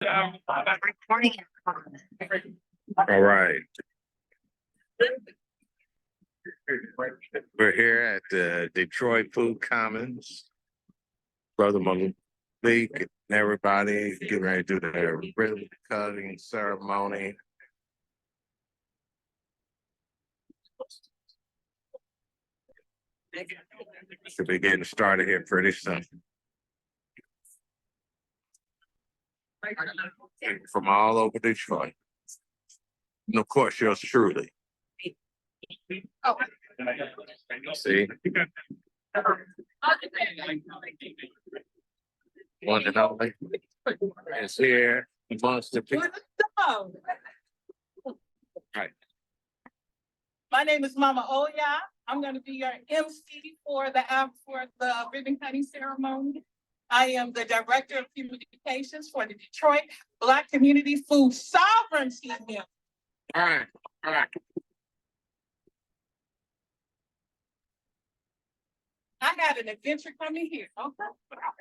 All right. We're here at the Detroit Food Commons. Brother Malik and everybody getting ready to do their ribbon cutting ceremony. Should be getting started here pretty soon. From all over Detroit. And of course, yours truly. See? One and only is here amongst the people. Right. My name is Mama Oya. I'm going to be your MC for the ribbon cutting ceremony. I am the Director of Communications for the Detroit Black Community Food Sovereignty Bill. All right. I had an adventure coming here, okay?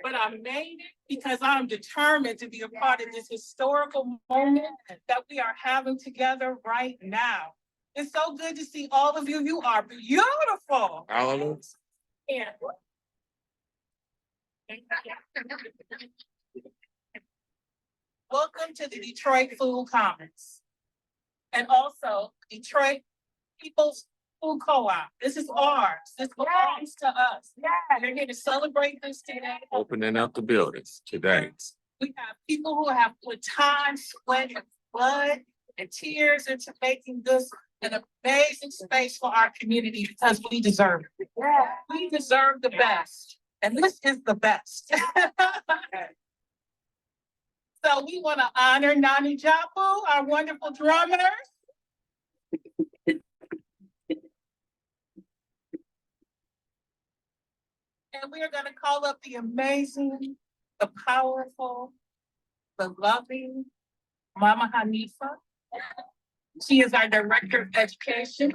But I made it because I'm determined to be a part of this historical moment that we are having together right now. It's so good to see all of you. You are beautiful. Hallelujah. Yeah. Welcome to the Detroit Food Commons and also Detroit People's Food Co-op. This is ours. This belongs to us. Yeah, we're here to celebrate this today. Opening up the buildings today. We have people who have put time, sweat, and blood and tears into making this an amazing space for our community because we deserve it. Yeah. We deserve the best. And this is the best. So we want to honor Nani Japu, our wonderful drummers. And we are going to call up the amazing, the powerful, the loving Mama Hanifa. She is our Director of Education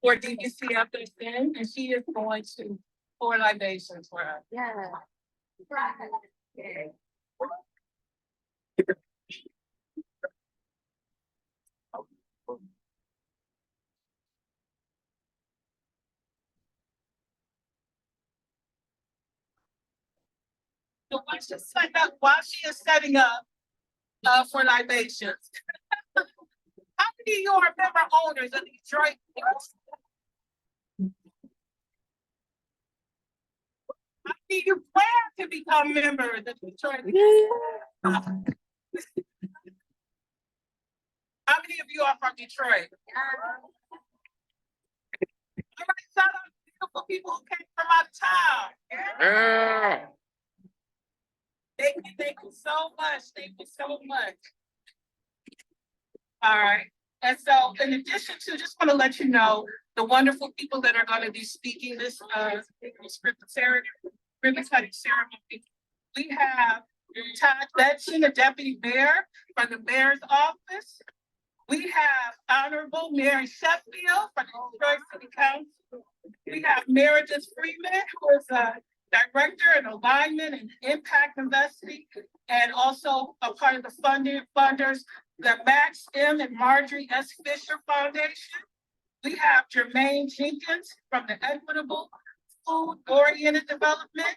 for DBCFSN, and she is going to pour libations for us. Yeah. Yeah. So while she is setting up for libations, how many of you are member owners of Detroit? How many of you plan to become members of Detroit? How many of you are from Detroit? All right, shout out to beautiful people who came from out of town. Yeah. Thank you so much. Thank you so much. All right. And so in addition to, just want to let you know the wonderful people that are going to be speaking this ribbon cutting ceremony. We have Todd Betchen, the deputy mayor from the mayor's office. We have Honorable Mary Sheffield from the Detroit City Council. We have Meredith Freeman, who is a director in alignment and impact investing, and also a part of the funders, the Max M. and Marjorie S. Fisher Foundation. We have Jermaine Jenkins from the Equitable Food Oriented Development.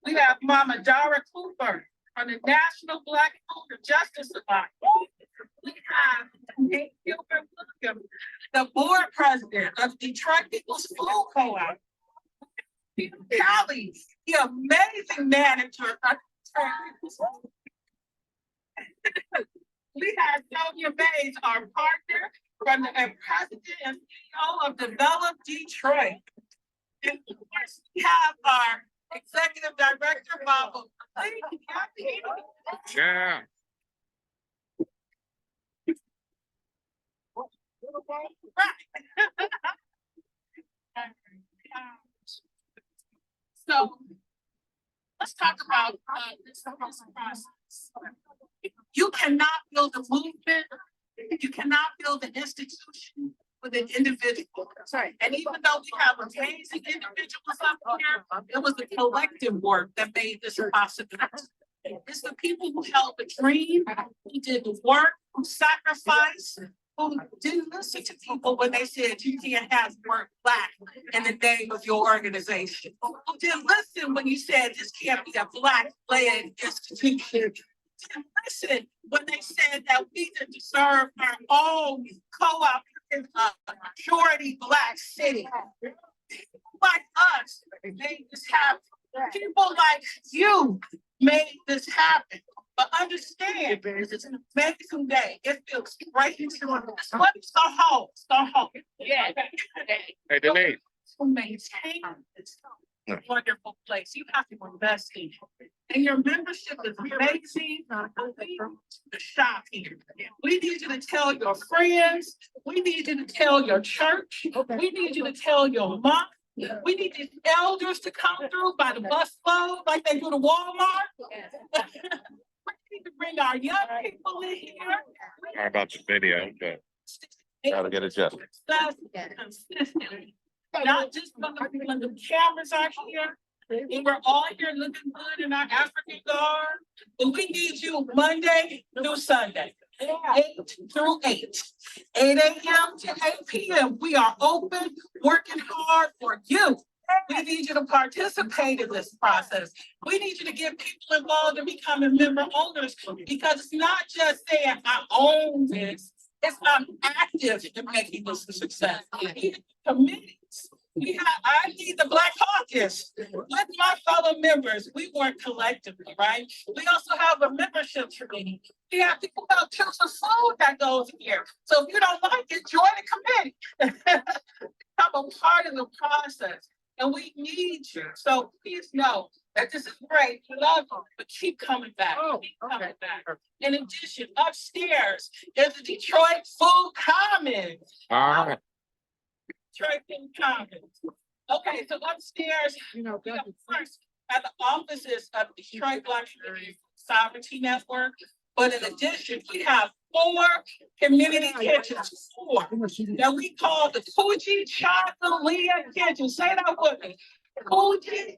We have Mama Dara Cooper from the National Black Food Justice Alliance. We have Nate Gilbert Williams, the board president of Detroit People's Food Co-op. Callie, the amazing manager of Detroit People's Food. We have Sonia Bays, our partner from the president and CEO of Develop Detroit. And of course, we have our executive director, Bob. Yeah. So let's talk about this process. You cannot build a movement, you cannot build an institution with an individual. Sorry. And even though we have amazing individuals up here, it was a collective work that made this possible. It's the people who held the dream, who did the work, who sacrificed, who didn't listen to people when they said you can't have work black in the name of your organization. Who didn't listen when you said this can't be a black-led institution. Didn't listen when they said that we deserve our own co-op in a majority black city. People like us made this happen. People like you made this happen. But understand, this is an amazing day. It feels great. It's go home. Go home. Yeah. Hey, Denise. To maintain this wonderful place, you have to invest in it. And your membership is amazing. We need to shop here. We need you to tell your friends. We need you to tell your church. We need you to tell your mom. We need these elders to come through by the busload like they do to Walmart. We need to bring our young people in here. Sorry about your video, but gotta get adjusted. Consistently. Not just when the cameras are here, and we're all here looking good in our African garb, but we need you Monday through Sunday, 8 through 8, 8 a.m. to 8 p.m. We are open, working hard for you. We need you to participate in this process. We need you to get people involved in becoming member owners, because it's not just saying I own this, it's I'm active in making this a success. We need committees. I need the Black Caucus with my fellow members. We work collectively, right? We also have a membership committee. We have people who have choose the food that goes here. So if you don't like it, join the committee. Become a part of the process. And we need you. So please know that this is great. We love you, but keep coming back. Keep coming back. In addition, upstairs is the Detroit Food Commons. All right. Detroit Food Commons. Okay, so upstairs, we have first at the offices of Detroit Black Community Sovereignty Network. But in addition, we have 4 community kitchens, 4 that we call the Fuji Chakalia Kitchen. Say that with me. Fuji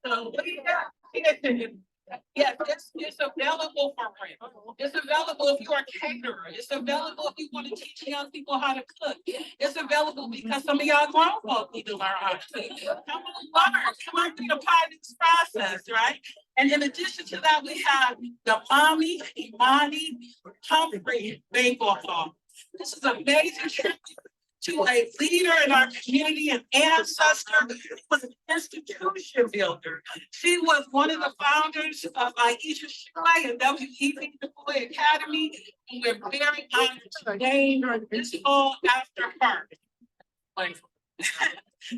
Chakalia Kitchen. Yes, it's available for rent. It's available if you're a caterer. It's available if you want to teach young people how to cook. It's available because some of y'all grown folks need to learn how to cook. Come on, learn. Come on, be a part of this process, right? And in addition to that, we have the Mommy Imani Humphrey Baseball Hall. This is a major tribute to a leader in our community, an ancestor who was an institution builder. She was one of the founders of Aisha Shule and WEP Deploy Academy, and we're very honored to name this hall after her.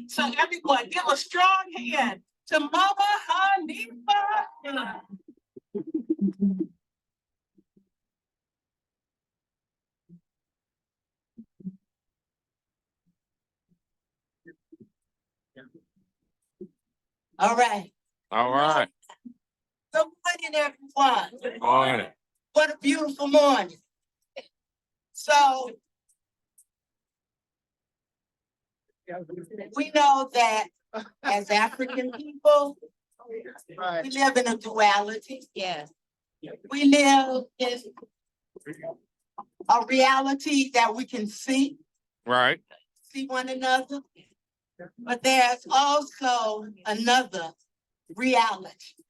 So everyone, give a strong hand to Mama Hanifa. All right. All right. Good morning, everyone. Good morning. What a beautiful morning. So we know that as African people, we live in a duality. Yes. We live in a reality that we can see Right. one another. But there's also another reality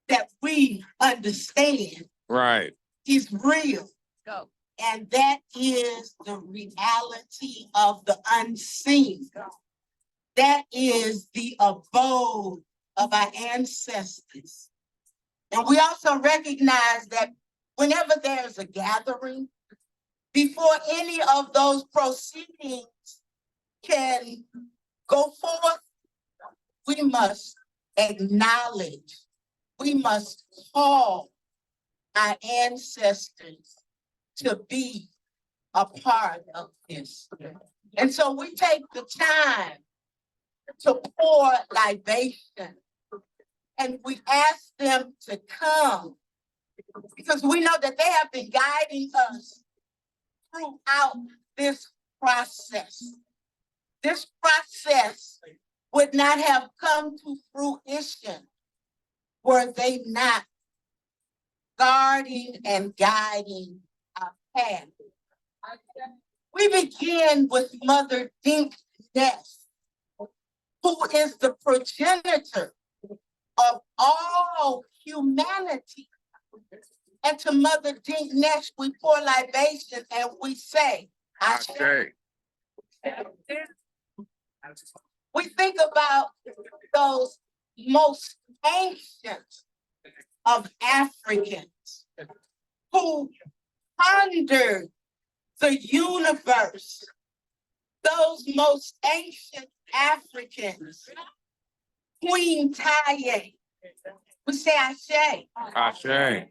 that we understand Right. is real. And that is the reality of the unseen. That is the abode of our ancestors. And we also recognize that whenever there's a gathering, before any of those proceedings can go forth, we must acknowledge, we must call our ancestors to be a part of this. And so we take the time to pour libation, and we ask them to come because we know that they have been guiding us throughout this process. This process would not have come to fruition were they not guarding and guiding our path. We begin with Mother Dink Ness, who is the progenitor of all humanity. And to Mother Dink Ness, we pour libation and we say, Ashe. We think about those most ancient of Africans who pondered the universe. Those most ancient Africans, Queen Taye, we say Ashe. Ashe.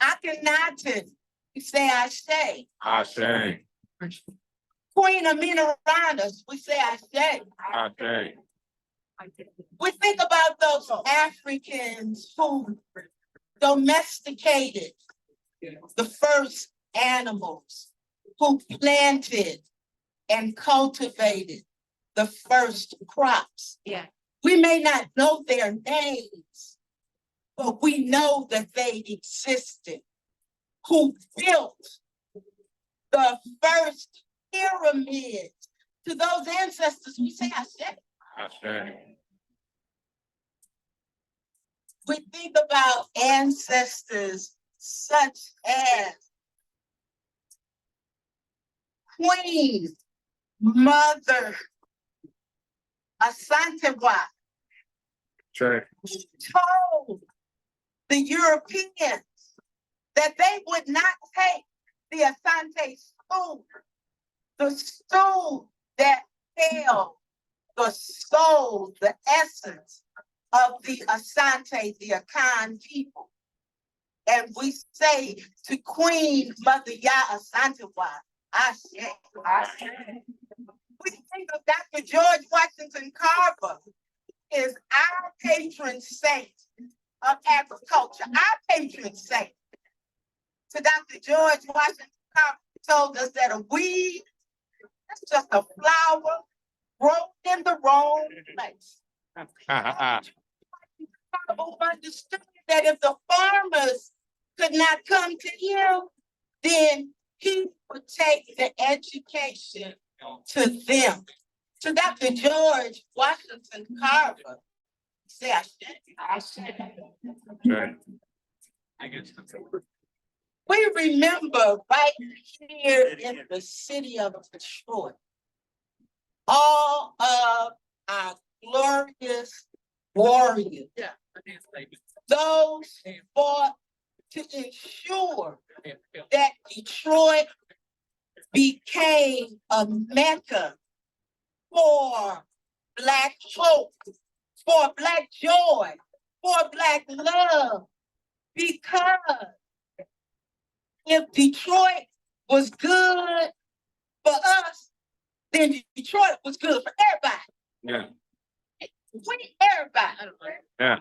Akhenaten, we say Ashe. Ashe. Queen Amina Ranas, we say Ashe. Ashe. We think about those Africans who domesticated the first animals, who planted and cultivated the first crops. Yeah. We may not know their names, but we know that they existed. Who built the first pyramids? To those ancestors, we say Ashe. Ashe. We think about ancestors such as Queen Mother Asantewa, Ashe. who told the Europeans that they would not take the Asante stool, the stool that held the soul, the essence of the Asante, the Akan people. And we say to Queen Mother Ya Asantewa, Ashe. Ashe. We think of Dr. George Washington Carver is our patron saint of agriculture, our patron saint. To Dr. George Washington Carver told us that a weed is just a flower grown in the wrong place. Carver understood that if the farmers could not come to him, then he would take the education to them. To Dr. George Washington Carver, say Ashe. We remember right here in the city of Detroit, all of our glorious warriors, those who fought to ensure that Detroit became a mecca for Black hope, for Black joy, for Black love. Because if Detroit was good for us, then Detroit was good for everybody. Yeah. Everybody. Yeah.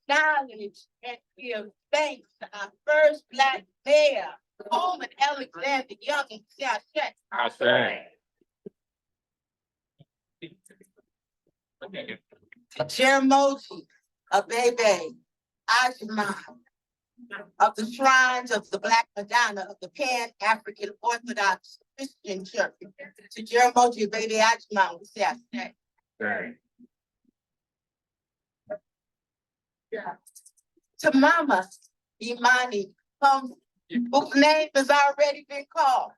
Acknowledge and give thanks to our first Black mayor, Coleman Alexander Young, and Ashe. Ashe. To Jeramogi, Abebe, Ajima, of the shrines of the Black Madonna of the Pan-African Orthodox Christian Church. To Jeramogi, Abebe, Ajima, we say Ashe. To Mama Imani, whose name has already been called,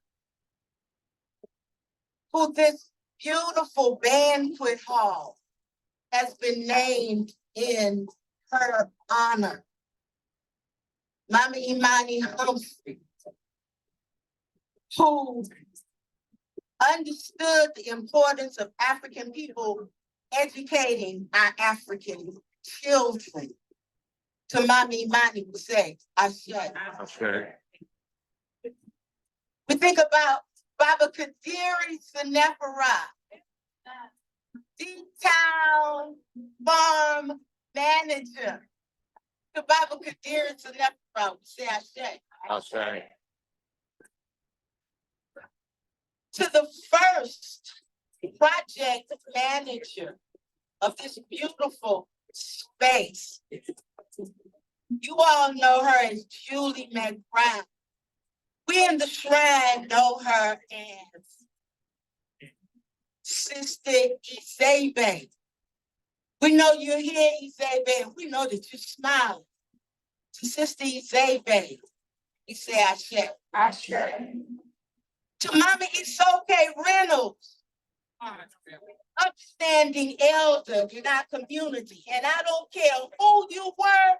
who this beautiful banquet hall has been named in her honor. Mama Imani Humphrey, who understood the importance of African people educating our African children. To Mama Imani would say, Ashe. Ashe. We think about Baba Kadiri Senefera, D-Town farm manager. To Baba Kadiri Senefera would say Ashe. Ashe. To the first project manager of this beautiful space, You all know her as Julie McBrown. We in the shrine know her as Sister Isebe. We know you're here, Isebe, and we know that you're smiling. To Sister Isebe, we say Ashe. Ashe. To Mama Isoke Reynolds, upstanding elder in our community. And I don't care who you were,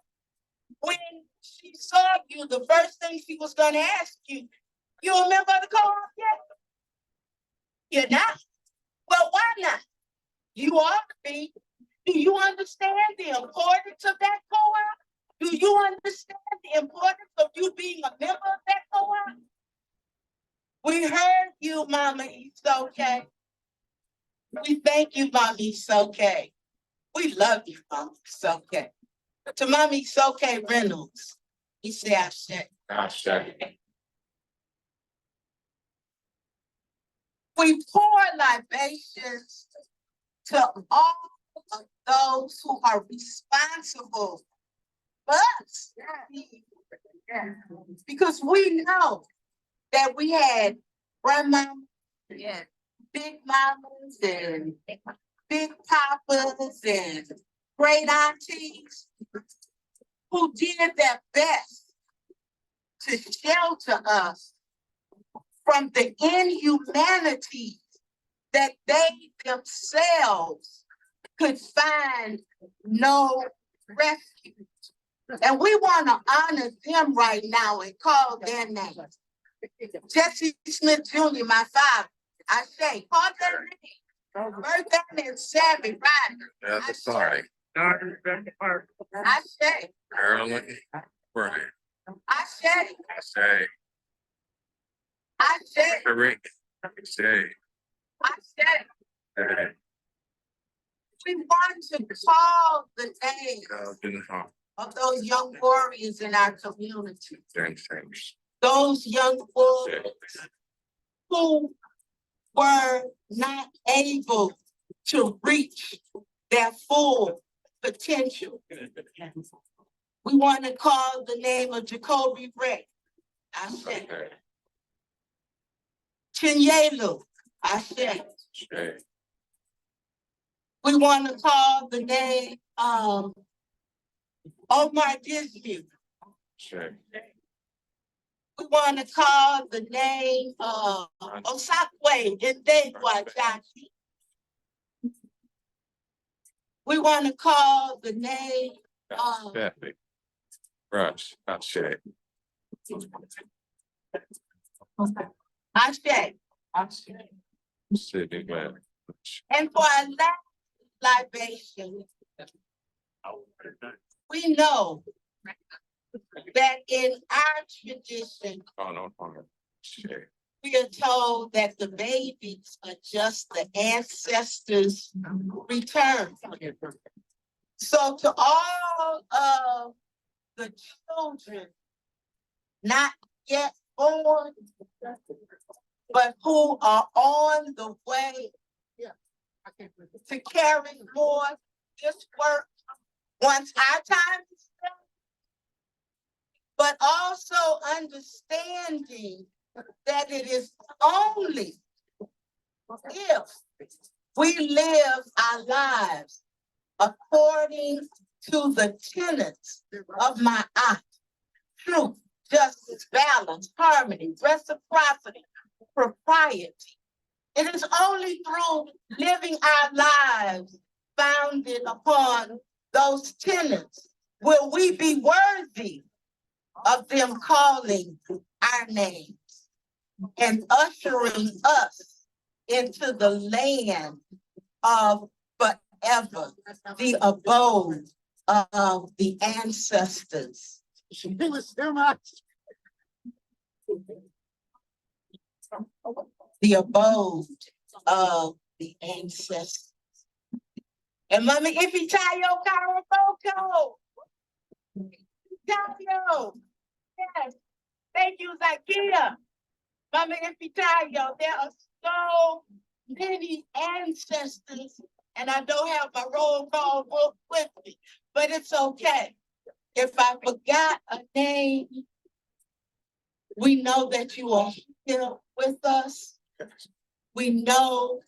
when she saw you, the first thing she was going to ask you, you a member of the co-op yet? You're not? Well, why not? You ought to be. Do you understand the importance of that co-op? Do you understand the importance of you being a member of that co-op? We heard you, Mama Isoke. We thank you, Mama Isoke. We love you, Mama Isoke. To Mama Isoke Reynolds, he said, Ashe. Ashe. We pour libations to all of those who are responsible for us. Because we know that we had grandma, big mamas, and big papas, and great aunties who did their best to shelter us from the inhumanity that they themselves could find no refuge. And we want to honor them right now and call their names. Jesse Smith Jr., my father, I say, call their name. Bertha and Sammy Ryder. Yeah, sorry. I say. Marilyn, right. I say. I say. I say. Rick, I say. I say. We want to call the names of those young warriors in our community. Those young warriors who were not able to reach their full potential. We want to call the name of Jacoby Ray. I say. Chinyelu. I say. We want to call the name Omar Disview. We want to call the name Osakwe Ndegwa Jachi. We want to call the name Rush, Ashe. Ashe. City man. And for our last libation, we know that in our tradition, we are told that the babies are just the ancestors' return. So to all of the children not yet born, but who are on the way to carry forth this work once our time is done, but also understanding that it is only if we live our lives according to the tenets of my aunt: truth, justice, balance, harmony, reciprocity, propriety. It is only through living our lives founded upon those tenets will we be worthy of them calling our names and ushering us into the land of forever, the abode of the ancestors. The abode of the ancestors. And Mama Ifi Tayo Karaboko. Tayo. Yes. Thank you, Zakia. Mama Ifi Tayo. There are so many ancestors, and I don't have my roll call book with me, but it's okay. If I forgot a name, we know that you are still with us. We know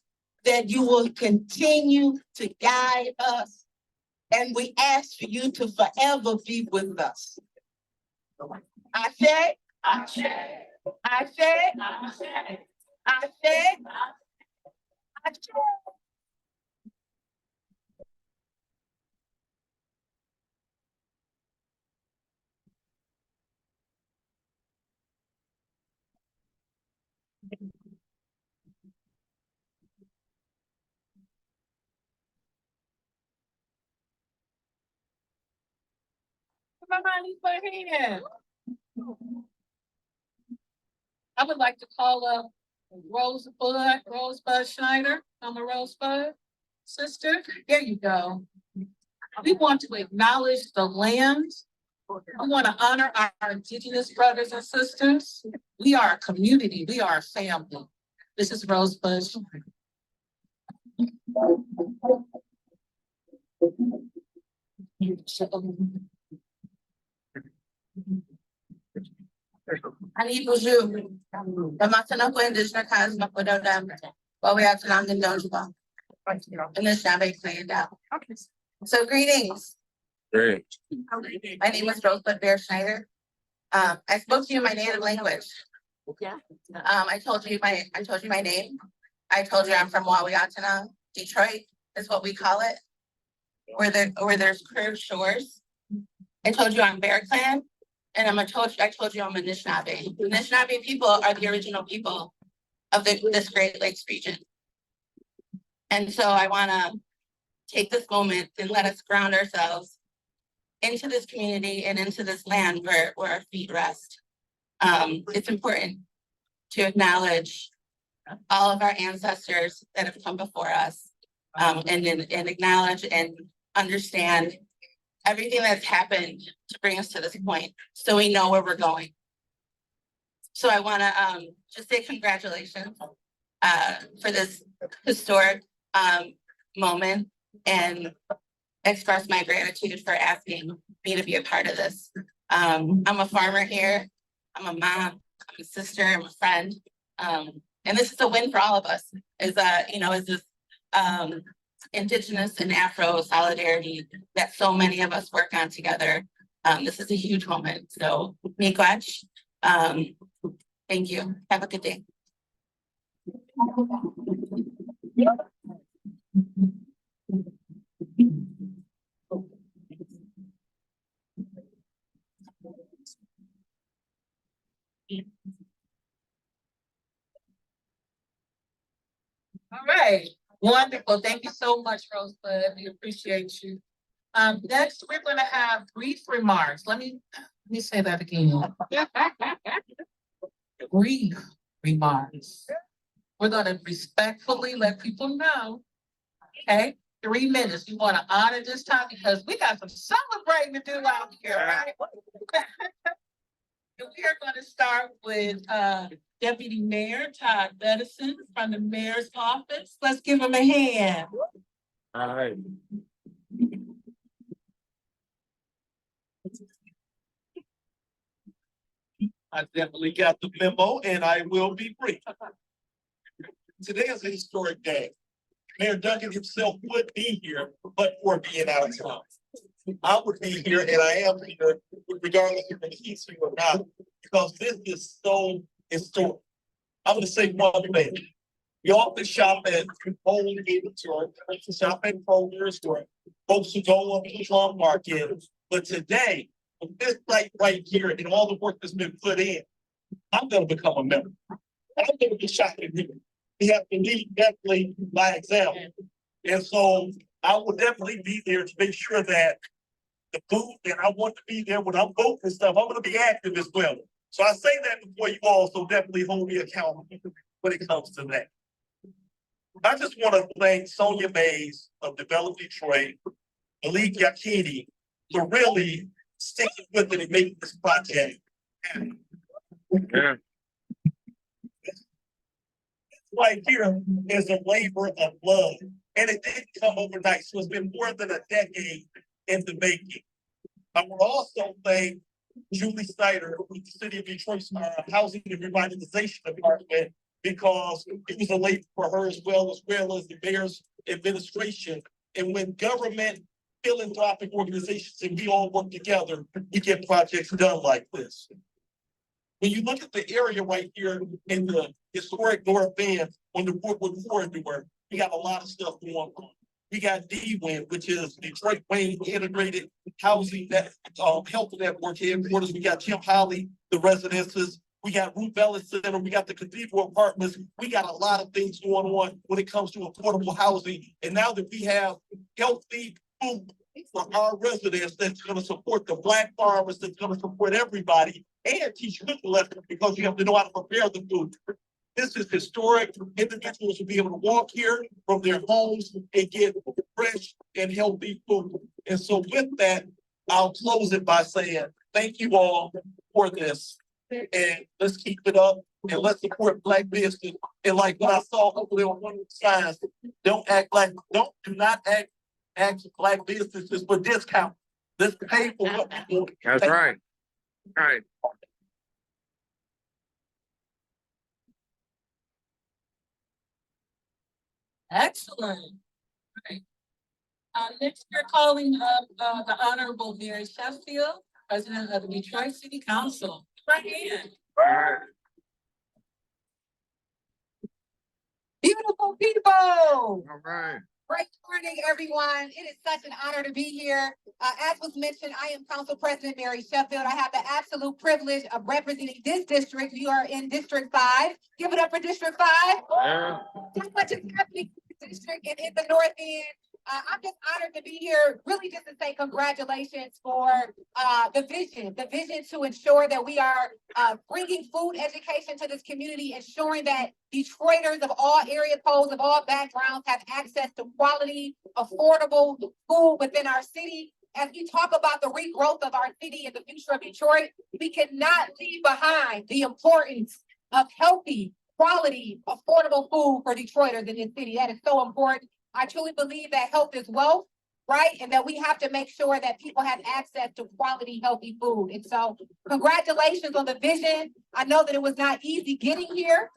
that you will continue to guide us. And we ask for you to forever be with us. Ashe, Ashe, Ashe, Ashe, Ashe, Ashe. Somebody put a hand. I would like to call up Rosebud Schneider. I'm a Rosebud sister. There you go. We want to acknowledge the land. We want to honor our Indigenous brothers and sisters. We are a community. We are a family. This is Rosebud. Ani bonjour. The Matana Indigenous has my put out them. But we have to land in Donjaba. And this shall be cleaned out. So greetings. Great. My name is Rosebud Bear Schneider. I spoke to you in my native language. I told you my name. I told you I'm from Wawiatana, Detroit is what we call it. Where there's curved shores. I told you I'm Bear Clan, and I told you I'm Anishinaabe. The Anishinaabe people are the original people of this Great Lakes region. And so I wanna take this moment and let us ground ourselves into this community and into this land where our feet rest. It's important to acknowledge all of our ancestors that have come before us, and acknowledge and understand everything that's happened to bring us to this point, so we know where we're going. So I want to just say congratulations for this historic moment and express my gratitude for asking me to be a part of this. I'm a farmer here. I'm a mom. I'm a sister. I'm a friend. And this is a win for all of us. Is this Indigenous and Afro solidarity that so many of us work on together. This is a huge moment. So, miigwech. Thank you. Have a good day. All right, wonderful. Thank you so much, Rosebud. We appreciate you. Next, we're going to have brief remarks. Let me say that again. Brief remarks. We're going to respectfully let people know. Okay, 3 minutes. We want to honor this time because we got some celebrating to do out here, right? We are going to start with Deputy Mayor Todd Bedison from the Mayor's Office. Let's give him a hand. All right. I definitely got the memo and I will be brief. Today is a historic day. Mayor Duncan himself would be here, but for being out of town. I would be here and I am here regardless if he's here or not, because this is so historic. I'm gonna say one thing. You often shop at Home Goods or shop at Kroger's or folks who go up to the farm market. But today, with this site right here and all the work that's been put in, I'm gonna become a member. I'm gonna be shopping here. We have to lead definitely by example. And so I will definitely be there to make sure that the booth, and I want to be there when I'm voting and stuff. I'm gonna be active as well. So I say that before you all, so definitely hold me accountable when it comes to that. I just want to thank Sonia Mays of Develop Detroit, Malik Yakini, for really sticking with it and making this project happen. Yeah. Right here is a labor of love, and it didn't come overnight. So it's been more than a decade in the making. I will also thank Julie Snyder with the City of Detroit's Housing and Revitalization Department, because it was a late for her as well as the mayor's administration. And when government, philanthropic organizations, and we all work together, we get projects done like this. When you look at the area right here in the historic North End on the Woodward Corridor, we got a lot of stuff going on. We got DWIN, which is Detroit Wayne Integrated Housing Health Network headquarters. We got Tim Holly, the residences. We got Ruth Bellis Center. We got the Cathedral Apartments. We got a lot of things going on when it comes to affordable housing. And now that we have healthy food for our residents, that's going to support the Black farmers, that's going to support everybody, and teach good lessons, because you have to know how to prepare the food. This is historic. Individuals will be able to walk here from their homes and get fresh and healthy food. And so with that, I'll close it by saying, thank you all for this. And let's keep it up, and let's support Black business. And like what I saw over there on one of the signs, do not ask Black businesses for discount. Let's pay for what we do. That's right. Right. Excellent. Right. Next, we're calling up the Honorable Mary Sheffield, President of the Detroit City Council. Right hand. Beautiful people. All right. Great morning, everyone. It is such an honor to be here. As was mentioned, I am Council President Mary Sheffield. I have the absolute privilege of representing this district. You are in District 5. Give it up for District 5. Yeah. So much is happening in the district and in the North End. I'm just honored to be here, really just to say congratulations for the vision to ensure that we are bringing food education to this community, ensuring that Detroiters of all area codes, of all backgrounds have access to quality, affordable food within our city. As we talk about the regrowth of our city and the future of Detroit, we cannot leave behind the importance of healthy, quality, affordable food for Detroiters in this city. That is so important. I truly believe that health is wealth, right? And that we have to make sure that people have access to quality, healthy food. And so congratulations on the vision. I know that it was not easy getting here.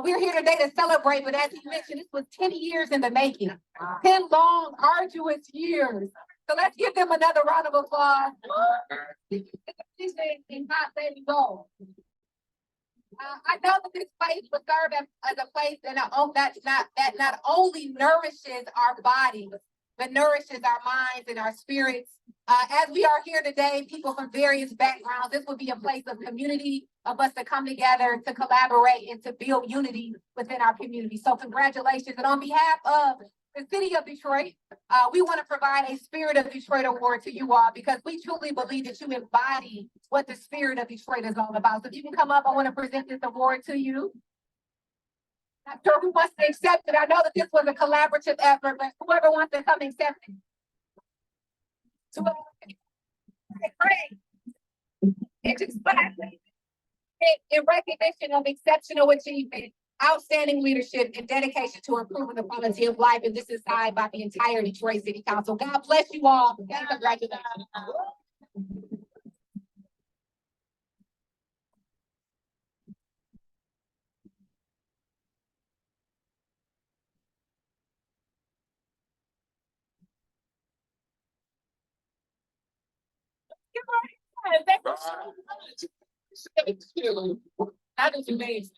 We're here today to celebrate, but as you mentioned, this was 10 years in the making, 10 long, arduous years. So let's give them another round of applause. And not letting go. I know that this place will serve as a place that not only nourishes our bodies, but nourishes our minds and our spirits. As we are here today, people from various backgrounds, this will be a place of community, of us to come together, to collaborate, and to build unity within our community. So congratulations. And on behalf of the city of Detroit, we want to provide a Spirit of Detroit award to you all, because we truly believe that you embody what the Spirit of Detroit is all about. So if you can come up, I want to present this award to you. Not sure who wants to accept it. I know that this was a collaborative effort, but whoever wants to come accept it. So, great. It's just in recognition of exceptional achievement, outstanding leadership, and dedication to improving the quality of life, and this is signed by the entire Detroit City Council. God bless you all, and congratulations. Thank you so much. Thank you. That is amazing.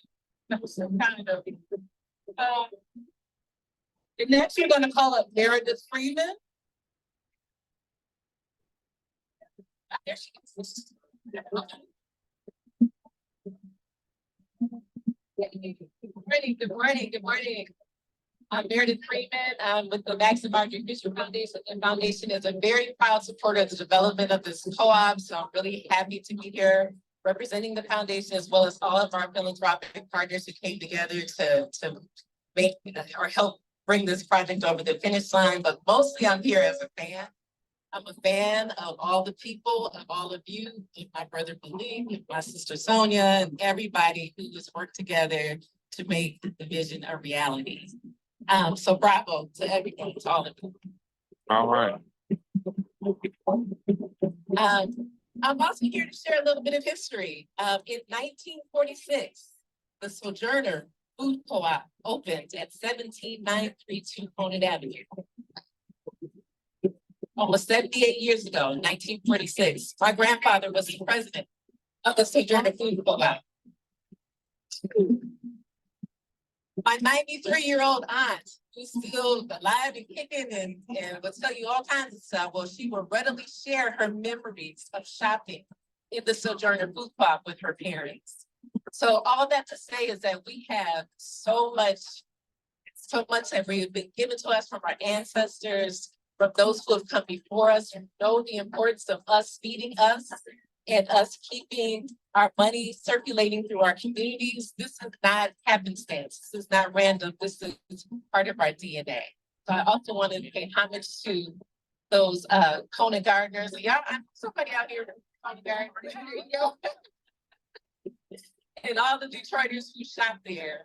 That was so kind of you. And next, we're going to call up Meredith Freeman. There she is. Good morning. Good morning. I'm Meredith Freeman. I'm with the Max and Marjorie Fisher Foundation. The foundation is a very proud supporter of the development of this co-op. So I'm really happy to be here representing the foundation, as well as all of our philanthropic partners who came together to make or help bring this project over the finish line. But mostly I'm here as a fan. I'm a fan of all the people, of all of you, of my brother Malik, my sister Sonia, and everybody who just worked together to make the vision a reality. So bravo to everyone, to all of you. All right. I'm also here to share a little bit of history. In 1946, the Sojourner Food Co-op opened at 17932 Conant Avenue. Almost 78 years ago, in 1946, my grandfather was the president of the Sojourner Food Co-op. My 93-year-old aunt, who's still alive and kicking and will tell you all kinds of stuff, well, she will readily share her memories of shopping in the Sojourner Food Co-op with her parents. So all that to say is that we have so much that we've been given to us from our ancestors, from those who have come before us, who know the importance of us feeding us and us keeping our money circulating through our communities. This is not happenstance. This is not random. This is part of our DNA. So I also wanted to pay homage to those Conant gardeners. Y'all, I'm somebody out here, Conant gardeners, and all the Detroiters who shop there,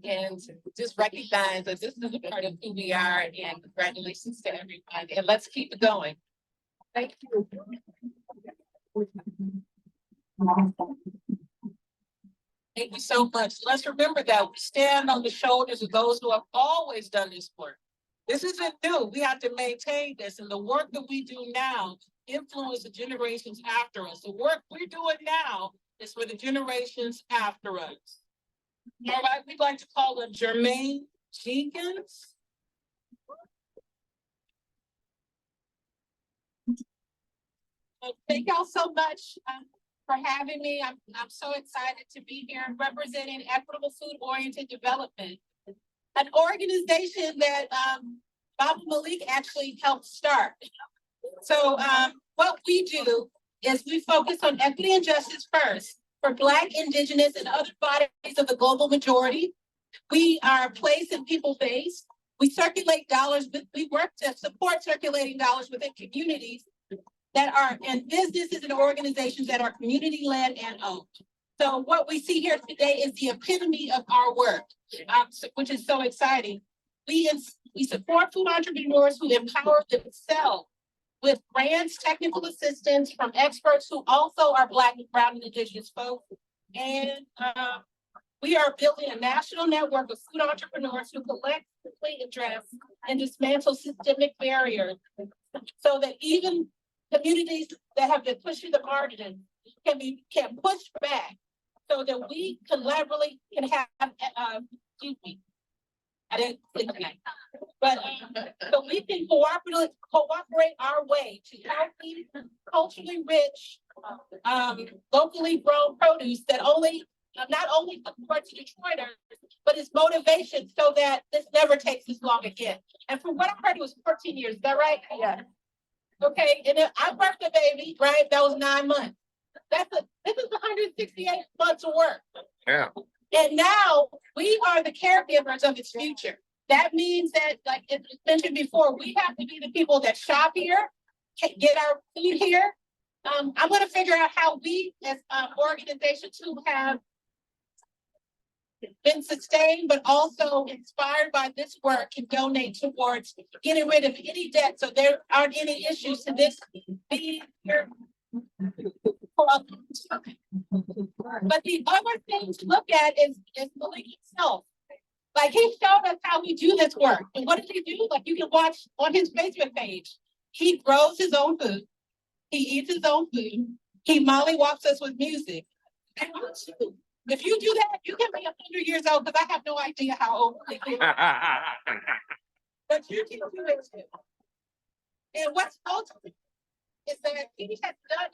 and just recognize that this is a part of who we are, and congratulations to everybody, and let's keep it going. Thank you. Thank you so much. Let's remember that we stand on the shoulders of those who have always done this work. This isn't new. We have to maintain this, and the work that we do now influence the generations after us. The work we're doing now is for the generations after us. All right, we'd like to call up Jermaine Jenkins. Thank y'all so much for having me. I'm so excited to be here representing Equitable Food Oriented Development, an organization that Malik actually helped start. So what we do is we focus on equity and justice first for Black, Indigenous, and other bodies of the global majority. We are place and people based. We circulate dollars, we work to support circulating dollars within communities that are in businesses and organizations that are community led and owned. So what we see here today is the epitome of our work, which is so exciting. We support food entrepreneurs who empower themselves with grants, technical assistance from experts who also are Black, Brown, and Indigenous folks. And we are building a national network of food entrepreneurs who collectively address and dismantle systemic barriers so that even communities that have been pushing the margin can push back so that we collaboratively can have, excuse me, I didn't think of that. But so we can cooperate our way to healthy, culturally rich, locally grown produce that not only supports Detroiters, but is motivation so that this never takes this long again. And from what I heard, it was 14 years. Is that right? Yeah. Okay, and then I birthed a baby, right? That was 9 months. This is 168 months of work. Yeah. And now we are the caregivers of its future. That means that, like it was mentioned before, we have to be the people that shop here, get our food here. I'm going to figure out how we, as organizations who have been sustained, but also inspired by this work, can donate towards getting rid of any debt, so there aren't any issues to this being here. But the other thing to look at is Malik himself. Like, he showed us how we do this work. And what did he do? Like, you can watch on his Facebook page. He grows his own food. He eats his own food. He mollywalks us with music. And if you do that, you can be 100 years old, because I have no idea how old they are. But you can do it too. And what's ultimate is that he has done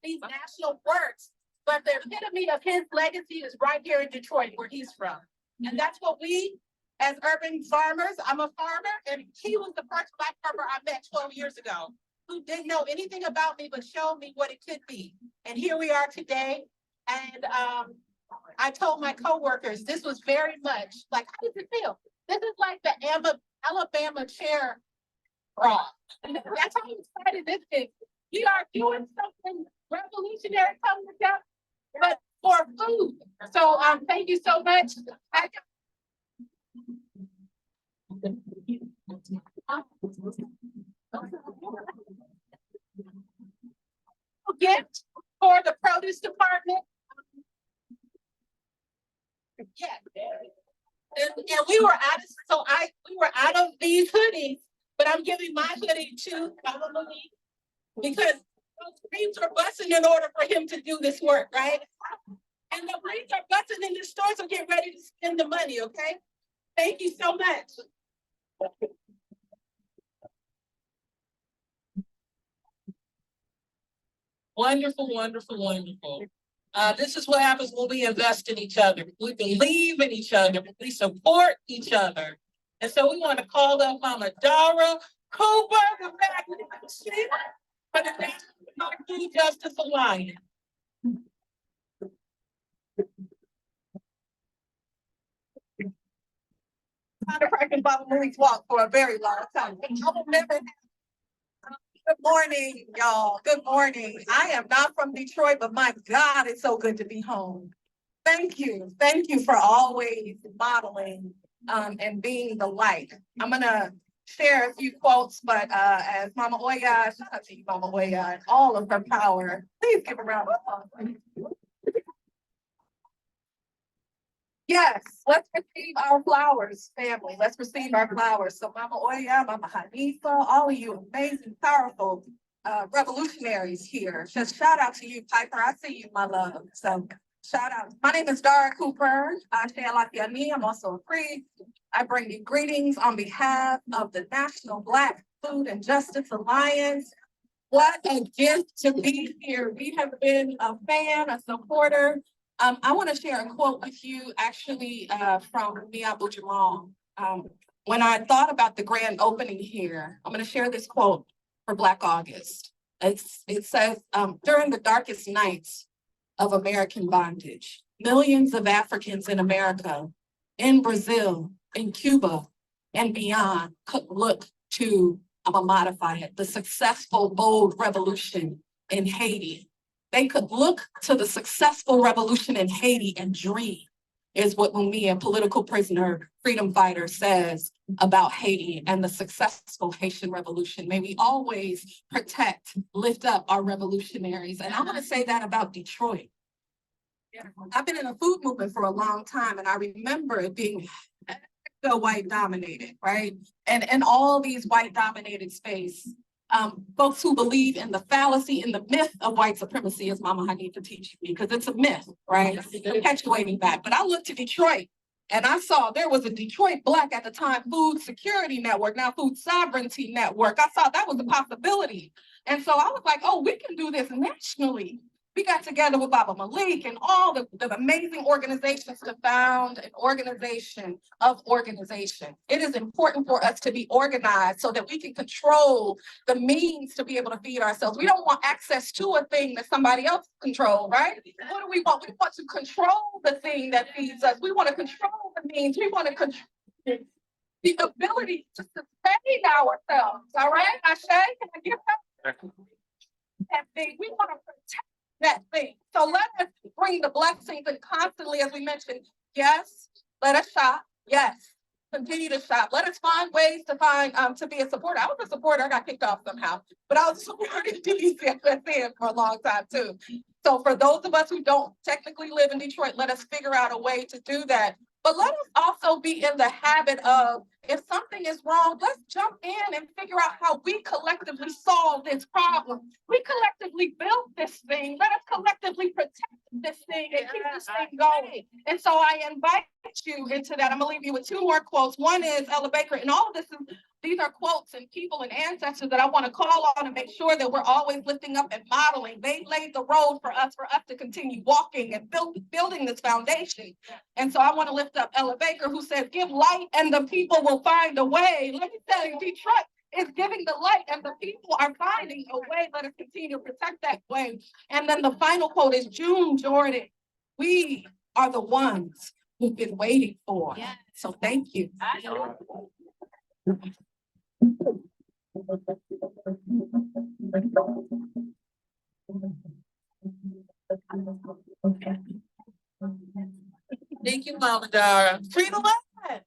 these national works, but the epitome of his legacy is right here in Detroit, where he's from. And that's what we, as urban farmers, I'm a farmer, and he was the first Black farmer I met 12 years ago, who didn't know anything about me, but showed me what it could be. And here we are today. And I told my coworkers, this was very much like, how does it feel? This is like the Alabama chair raw. That's how excited this is. We are doing something revolutionary coming together, but for food. So thank you so much. gift for the produce department? Yeah. And we were out of, we were out of these hoodies, but I'm giving my hoodie to Mama Malik because those dreams are busting in order for him to do this work, right? And the dreams are busting in the store, so get ready to spend the money, okay? Thank you so much. Wonderful, wonderful, wonderful. This is what happens when we invest in each other. We believe in each other. We support each other. And so we want to call up Mama Dara Cooper, the magnificent, for the National Food Justice Alliance. Kind of practicing Baba Malik's walk for a very long time. I will never. Good morning, y'all. Good morning. I am not from Detroit, but my God, it's so good to be home. Thank you. Thank you for always modeling and being the light. I'm gonna share a few quotes, but as Mama Oya, shout out to you, Mama Oya, and all of her power. Please give a round of applause. Yes, let's receive our flowers, family. Let's receive our flowers. So Mama Oya, Mama Hanifa, all of you amazing, powerful revolutionaries here. Just shout out to you, Piper. I see you, my love. So shout out. My name is Dara Cooper. Yakini. I'm also a priest. I bring you greetings on behalf of the National Black Food and Justice Alliance. What a gift to be here. We have been a fan, a supporter. I want to share a quote with you actually from Mia Jamal. When I thought about the grand opening here, I'm going to share this quote for Black August. It says, during the darkest nights of American bondage, millions of Africans in America, in Brazil, in Cuba, and beyond could look to, I'm going to modify it, the successful, bold revolution in Haiti. They could look to the successful revolution in Haiti and dream, is what Mumia, a political prisoner, freedom fighter, says about Haiti and the successful Haitian revolution. May we always protect, lift up our revolutionaries. And I want to say that about Detroit. I've been in the food movement for a long time, and I remember it being so white dominated, right? And all these white dominated space. Folks who believe in the fallacy, in the myth of white supremacy, as Mama Hanifa teaches me, because it's a myth, right? Perpetuating that. But I looked to Detroit and I saw there was a Detroit Black at the time food security network, now food sovereignty network. I saw that was a possibility. And so I was like, oh, we can do this nationally. We got together with Baba Malik and all the amazing organizations to found an organization of organization. It is important for us to be organized so that we can control the means to be able to feed ourselves. We don't want access to a thing that somebody else controls, right? What do we want? We want to control the thing that feeds us. We want to control the means. We want to control the ability to sustain ourselves. All right, Ashe, can I get that thing? We want to protect that thing. So let us bring the blessings and constantly, as we mentioned, yes, let us shop. Yes, continue to shop. Let us find ways to find to be a supporter. I was a supporter, I got kicked off somehow, but I was supporting DCFSN for a long time too. So for those of us who don't technically live in Detroit, let us figure out a way to do that. But let us also be in the habit of, if something is wrong, let's jump in and figure out how we collectively solve this problem. We collectively built this thing. Let us collectively protect this thing and keep this thing going. And so I invite you into that. I'm gonna leave you with two more quotes. One is Ella Baker, and all of this is, these are quotes and people and ancestors that I want to call on and make sure that we're always lifting up and modeling. They laid the road for us to continue walking and building this foundation. And so I want to lift up Ella Baker, who says, give light and the people will find a way. Let me tell you, Detroit is giving the light and the people are finding a way. Let us continue to protect that way. And then the final quote is June Jordan. We are the ones who've been waiting for. Yeah. So thank you. Thank you, Mama Dara. Free the lesson.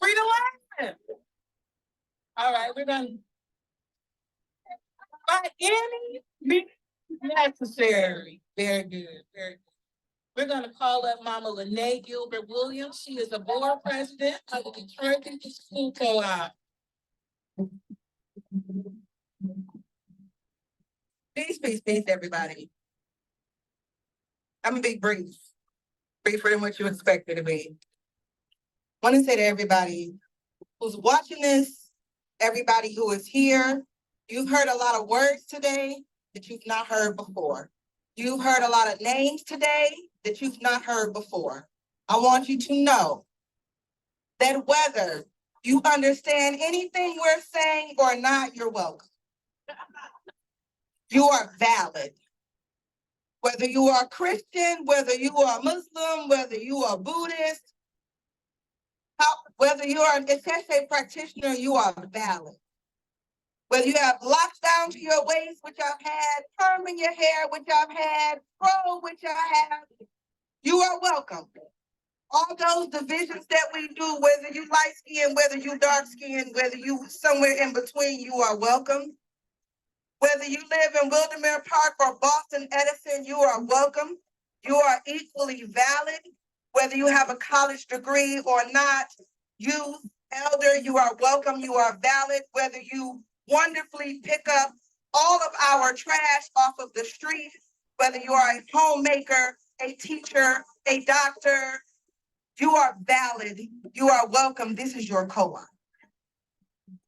Free the lesson. All right, we're done. By any means Necessary. Very good, very good. We're gonna call up Mama Lene Gilbert Williams. She is the board president of the Detroit People School Co-op. Peace, everybody. I'm gonna be brief, briefer than what you expected to be. Want to say to everybody who's watching this, everybody who is here, you've heard a lot of words today that you've not heard before. You've heard a lot of names today that you've not heard before. I want you to know that whether you understand anything we're saying or not, you're welcome. You are valid. Whether you are Christian, whether you are Muslim, whether you are Buddhist, whether you are an SSA practitioner, you are valid. Whether you have locks down to your waist, which I've had, perm in your hair, which I've had, pro, which I have, you are welcome. All those divisions that we do, whether you light skin, whether you dark skin, whether you somewhere in between, you are welcome. Whether you live in Wildermere Park or Boston Edison, you are welcome. You are equally valid. Whether you have a college degree or not, youth, elder, you are welcome. You are valid. Whether you wonderfully pick up all of our trash off of the street, whether you are a homemaker, a teacher, a doctor, you are valid. You are welcome. This is your co-op.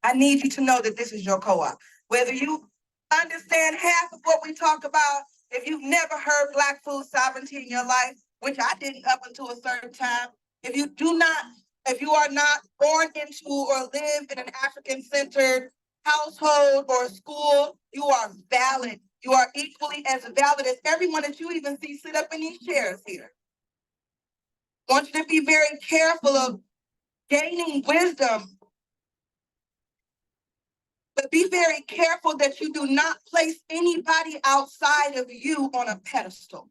I need you to know that this is your co-op. Whether you understand half of what we talk about, if you've never heard Black food sovereignty in your life, which I didn't up until a certain time, if you are not born into or live in an African-centered household or school, you are valid. You are equally as valid as everyone that you even see sit up in these chairs here. I want you to be very careful of gaining wisdom, but be very careful that you do not place anybody outside of you on a pedestal.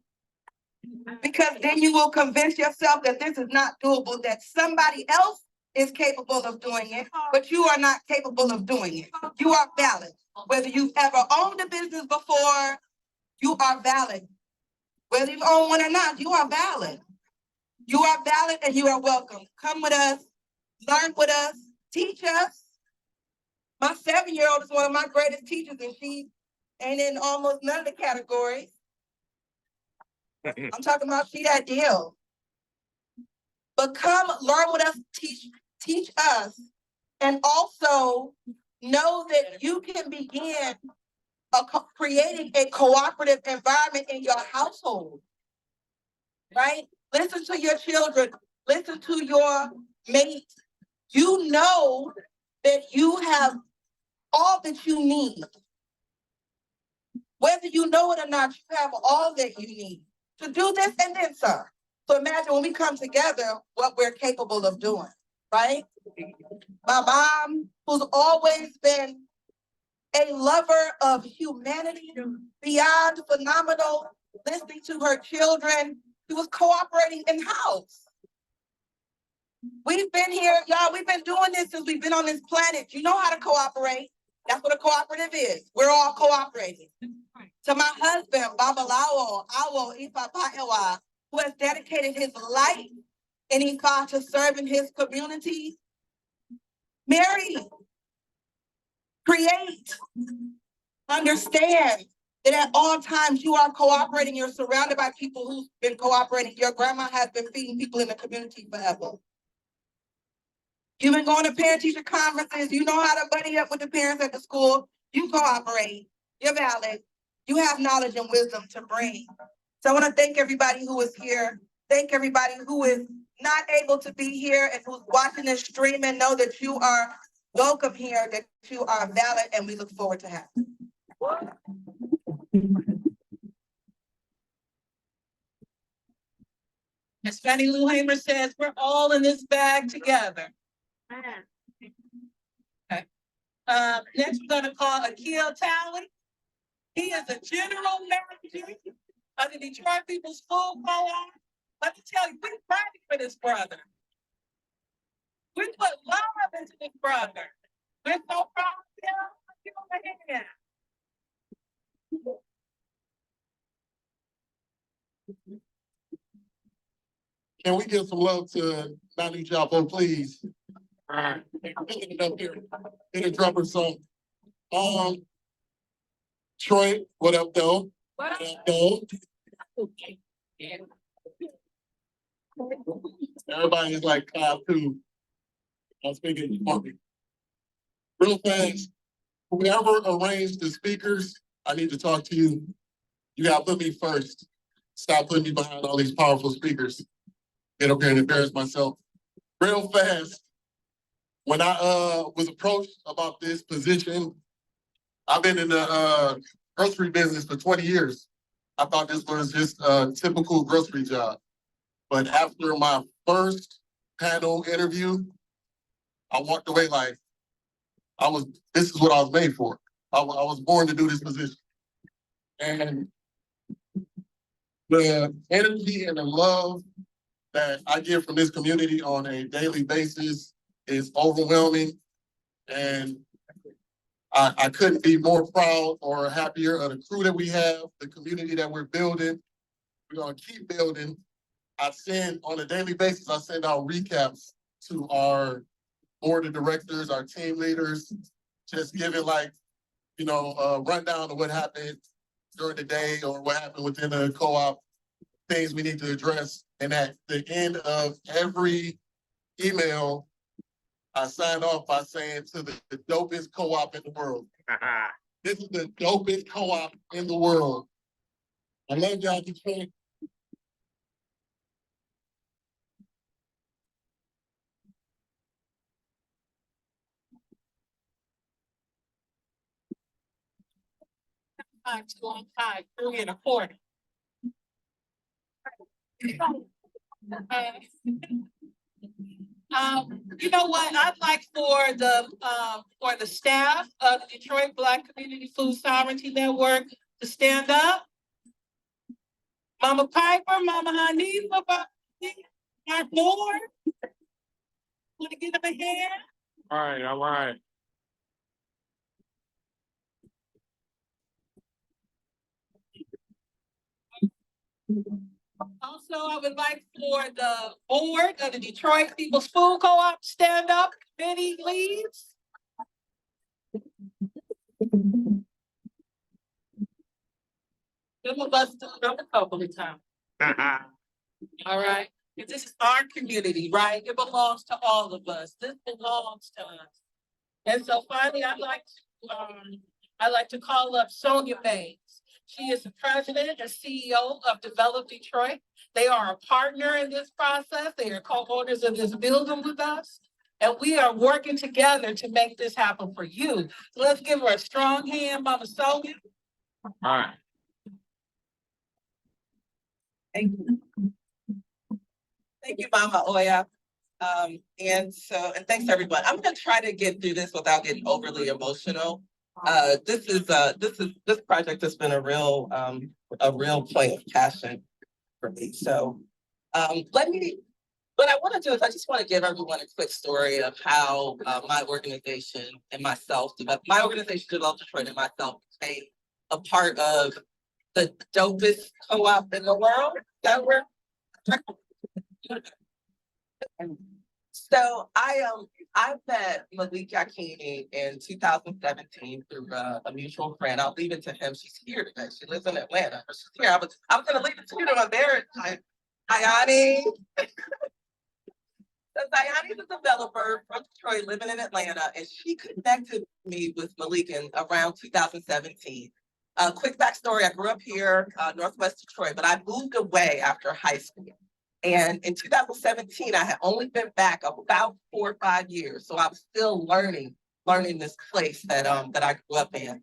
Because then you will convince yourself that this is not doable, that somebody else is capable of doing it, but you are not capable of doing it. You are valid. Whether you've ever owned a business before, you are valid. Whether you own one or not, you are valid. You are valid and you are welcome. Come with us, learn with us, teach us. My 7-year-old is one of my greatest teachers, and she ain't in almost none of the categories. I'm talking about she that deal. But come learn with us, teach us, and also know that you can begin creating a cooperative environment in your household, right? Listen to your children, listen to your mates. You know that you have all that you need. Whether you know it or not, you have all that you need to do this and then some. So imagine when we come together, what we're capable of doing, right? My mom, who's always been a lover of humanity, beyond phenomenal, listening to her children, she was cooperating in house. We've been here, y'all, we've been doing this since we've been on this planet. You know how to cooperate. That's what a cooperative is. We're all cooperating. To my husband, Babalawo, Awo, Ifa Paewa, who has dedicated his life and Ifa to serving his community. Marry, create, understand that at all times you are cooperating. You're surrounded by people who've been cooperating. Your grandma has been feeding people in the community forever. You've been going to parent-teacher conferences. You know how to buddy up with the parents at the school. You cooperate. You're valid. You have knowledge and wisdom to bring. So I want to thank everybody who is here. Thank everybody who is not able to be here and who's watching this stream, and know that you are welcome here, that you are valid, and we look forward to having you. As Fannie Lou Hamer says, we're all in this bag together. Okay. Next, we're going to call Akil Talley. He is a general manager of the Detroit People School Co-op. Let me tell you, we're fighting for this brother. We put love into this brother. We're so proud of him. Give him a hand. Can we give some love to Malik Jaffa, please? Alright. Get it up here. Get a drummer song. Troy, what up, though? What up, though? Everybody's like too. I'm speaking for me. Real fast, whoever arranged the speakers, I need to talk to you. You gotta put me first. Stop putting me behind all these powerful speakers. Get up here and embarrass myself. Real fast. When I was approached about this position, I've been in the grocery business for 20 years. I thought this was just a typical grocery job. But after my first panel interview, I walked away like, this is what I was made for. I was born to do this position. And the energy and the love that I get from this community on a daily basis is overwhelming. And I couldn't be more proud or happier of the crew that we have, the community that we're building. We're gonna keep building. On a daily basis, I send out recaps to our board of directors, our team leaders, just giving a rundown of what happened during the day or what happened within the co-op, things we need to address. And at the end of every email, I sign off by saying to the dopest co-op in the world. This is the dopest co-op in the world. I love y'all, Detroit. Five, 2 on 5, 3 and a quarter. You know what? I'd like for the staff of the Detroit Black Community Food Sovereignty Network to stand up. Mama Piper, Mama Hanifa, our board. Want to give them a hand? All right. Also, I would like for the board of the Detroit People's Food Co-op to stand up, committee leads. Some of us do it a couple of times. All right. This is our community, right? It belongs to all of us. This belongs to us. And so finally, I'd like to call up Sonia Baines. She is the president and CEO of Develop Detroit. They are a partner in this process. They are co-owners of this building with us. And we are working together to make this happen for you. So let's give her a strong hand, Mama Sonia. All right. Thank you. Thank you, Mama Oya. And thanks everyone. I'm gonna try to get through this without getting overly emotional. This project has been a real point of passion for me. So what I want to do is I just want to give everyone a quick story of how my organization Develop Detroit and myself became a part of the dopest co-op in the world that we're. So I met Malik Yakini in 2017 through a mutual friend. I'll leave it to him. She's here today. She lives in Atlanta. She's here. I was gonna leave it to you to embarrass Ayani. So Ayani is a developer from Detroit living in Atlanta, and she connected me with Malik in around 2017. Quick backstory, I grew up here, Northwest Detroit, but I moved away after high school. And in 2017, I had only been back about 4 or 5 years. So I was still learning this place that I grew up in.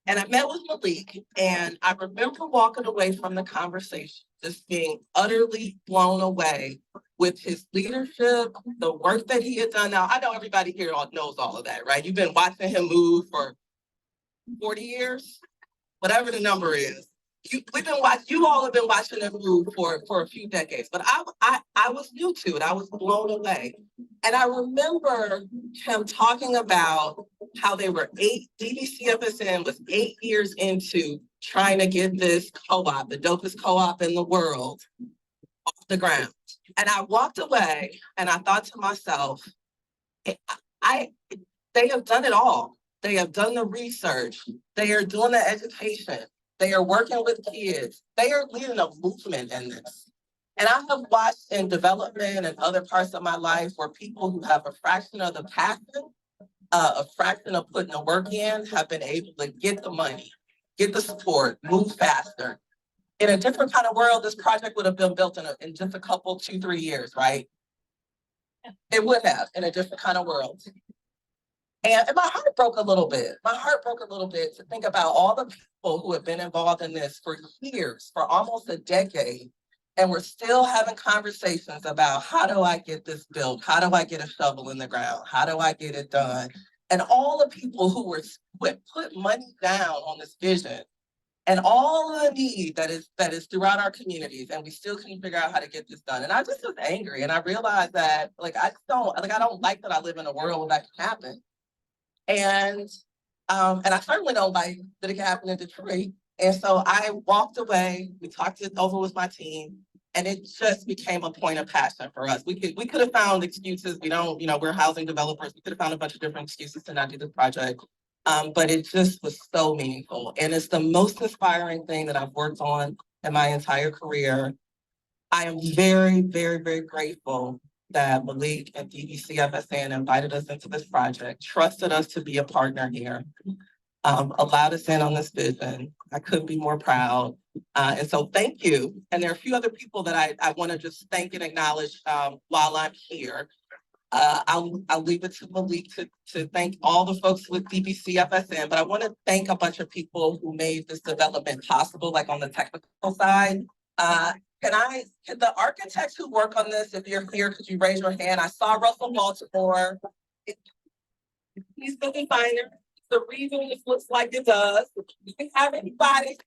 And I met with Malik, and I remember walking away from the conversation, just being utterly blown away with his leadership, the work that he had done. Now, I know everybody here knows all of that, right? You've been watching him move for 40 years, whatever the number is. You all have been watching him move for a few decades, but I was new to it. I was blown away. And I remember him talking about how they were DBCFSN was 8 years into trying to get this co-op, the dopest co-op in the world, off the ground. And I walked away and I thought to myself, I, I- they have done it all. They have done the research. They are doing the education. They are working with kids. They are leading a movement in this. And I have watched in development and other parts of my life where people who have a fraction of the passion, a fraction of putting the work in, have been able to get the money, get the support, move faster. In a different kind of world, this project would have been built in just a couple, 2-3 years, right? It would have in a different kind of world. And my heart broke a little bit. My heart broke a little bit to think about all the people who have been involved in this for years, for almost a decade. And we're still having conversations about how do I get this built? How do I get a shovel in the ground? How do I get it done? And all the people who put money down on this vision and all the need that is throughout our communities, and we still couldn't figure out how to get this done. And I just was angry, and I realized that I don't like that I live in a world where that can happen. And I certainly don't like that it can happen in Detroit. And so I walked away. We talked it over with my team, and it just became a point of passion for us. We could have found excuses. We don't, we're housing developers. We could have found a bunch of different excuses to not do this project. But it just was so meaningful. And it's the most inspiring thing that I've worked on in my entire career. I am very, very, very grateful that Malik and DBCFSN invited us into this project, trusted us to be a partner here, allowed us in on this vision. I couldn't be more proud. And so thank you. And there are a few other people that I want to just thank and acknowledge while I'm here. I'll leave it to Malik to thank all the folks with DBCFSN, but I want to thank a bunch of people who made this development possible, like on the technical side. Can the architects who work on this, if you're here, could you raise your hand? I saw Russell Baltimore. He's the designer. The reason this looks like it does. Do we have anybody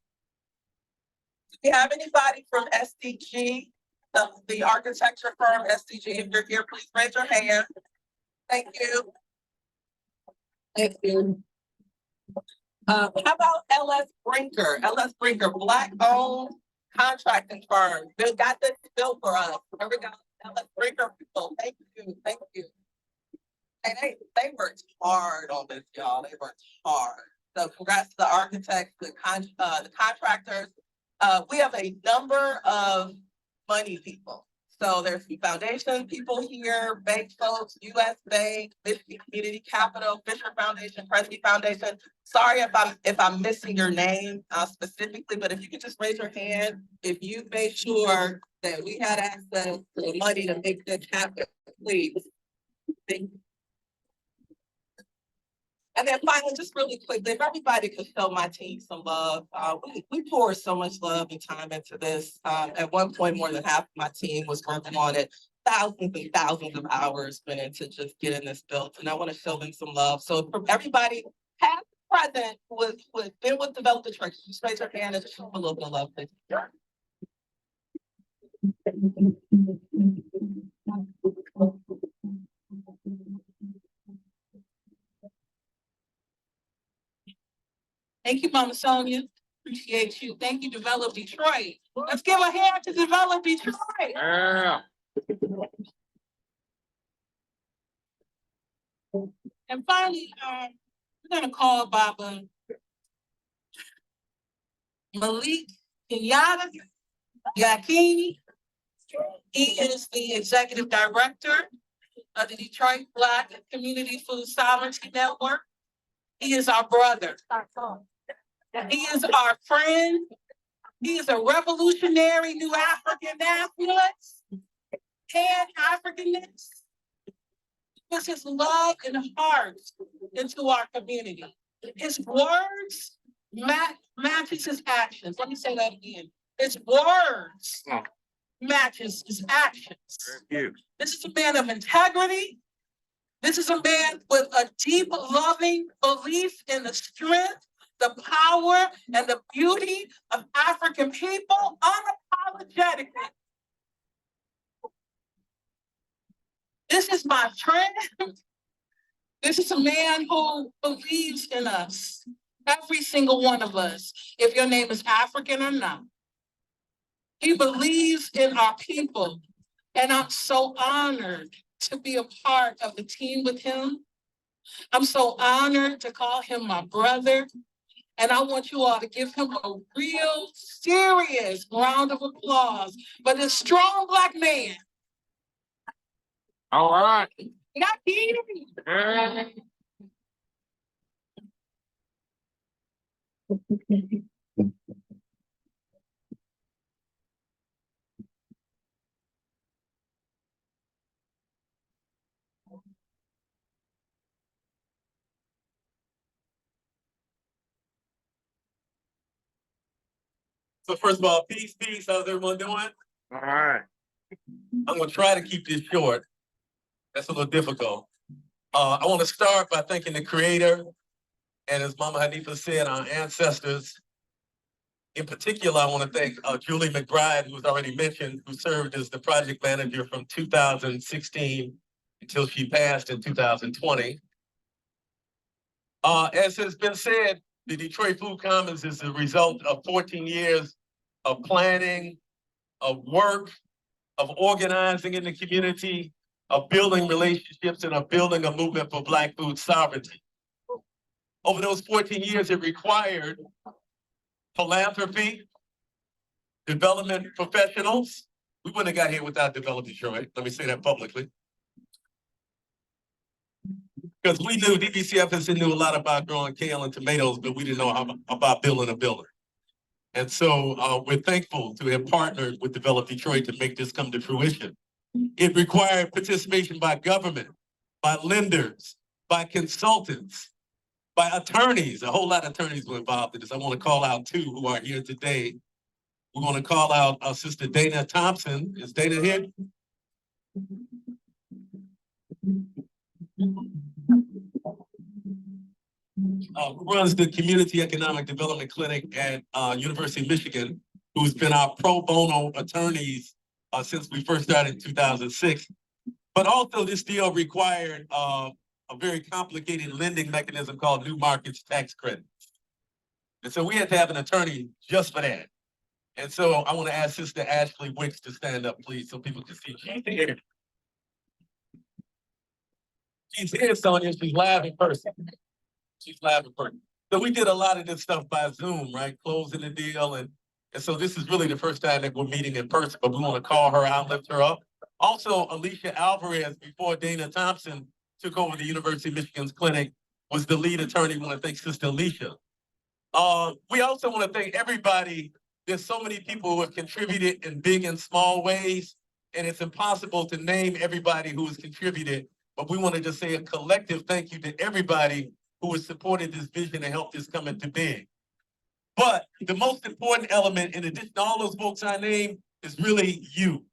from SDG? The architecture firm SDG, if you're here, please raise your hand. Thank you. Thank you. How about LS Brinker? LS Brinker, Black-owned contracting firm. They got this built for us. Here we go. LS Brinker people. Thank you. Thank you. And they worked hard on this, y'all. They worked hard. So congrats to the architects, the contractors. We have a number of money people. So there's some foundation people here, bank folks, US Bank, Michigan Community Capital, Fisher Foundation, Presby Foundation. Sorry if I'm missing your name specifically, but if you could just raise your hand if you made sure that we had access to the money to make this happen, please. Thank you. And then finally, just really quickly, if everybody could show my team some love. We poured so much love and time into this. At one point, more than half of my team was working on it. Thousands and thousands of hours went into just getting this built. And I want to show them some love. So for everybody, past, present, who has been with Develop Detroit, just raise your hand and just show them a little bit of love, please. Thank you, Mama Sonia. Appreciate you. Thank you, Develop Detroit. Let's give a hand to Develop Detroit. Yeah. And finally, we're gonna call Baba Malik Yakini. He is the executive director of the Detroit Black Community Food Sovereignty Network. He is our brother. He is our friend. He is a revolutionary new African nationalist, Pan-Africanist. He puts his love and heart into our community. His words matches his actions. Let me say that again. His words matches his actions. This is a man of integrity. This is a man with a deep, loving belief in the strength, the power, and the beauty of African people, unapologetically. This is my friend. This is a man who believes in us. every single one of us, if your name is African or not. He believes in our people, and I'm so honored to be a part of the team with him. I'm so honored to call him my brother, and I want you all to give him a real serious round of applause for this strong Black man. All right. Yakini. So first of all, peace, peace. How's everyone doing? All right. I'm gonna try to keep this short. That's a little difficult. I want to start by thanking the Creator, and as Mama Hanifa said, our ancestors. In particular, I want to thank Julie McBride, who was already mentioned, who served as the project manager from 2016 until she passed in 2020. As has been said, the Detroit Food Commons is the result of 14 years of planning, of work, of organizing in the community, of building relationships, and of building a movement for Black food sovereignty. Over those 14 years, it required philanthropy, development professionals. We wouldn't have got here without Develop Detroit. Let me say that publicly. Because we knew DBCFS knew a lot about growing kale and tomatoes, but we didn't know about building a builder. And so we're thankful to have partnered with Develop Detroit to make this come to fruition. It required participation by government, by lenders, by consultants, by attorneys. A whole lot of attorneys were involved in this. I want to call out two who are here today. We're going to call out our sister Dana Thompson. Is Dana here? Who runs the Community Economic Development Clinic at University of Michigan, who's been our pro bono attorneys since we first started in 2006. But also this deal required a very complicated lending mechanism called New Markets Tax Credit. And so we had to have an attorney just for that. And so I want to ask Sister Ashley Wicks to stand up, please, so people can see. She's here. She's here, Sonia. She's live in person. She's live in person. So we did a lot of this stuff by Zoom, right? Closing the deal. And so this is really the first time that we're meeting in person, but we want to call her out, lift her up. Also, Alicia Alvarez, before Dana Thompson took over the University of Michigan's clinic, was the lead attorney. We want to thank Sister Alicia. We also want to thank everybody. There's so many people who have contributed in big and small ways, and it's impossible to name everybody who has contributed, but we want to just say a collective thank you to everybody who has supported this vision and helped this come into being. But the most important element, in addition to all those folks I named, is really you,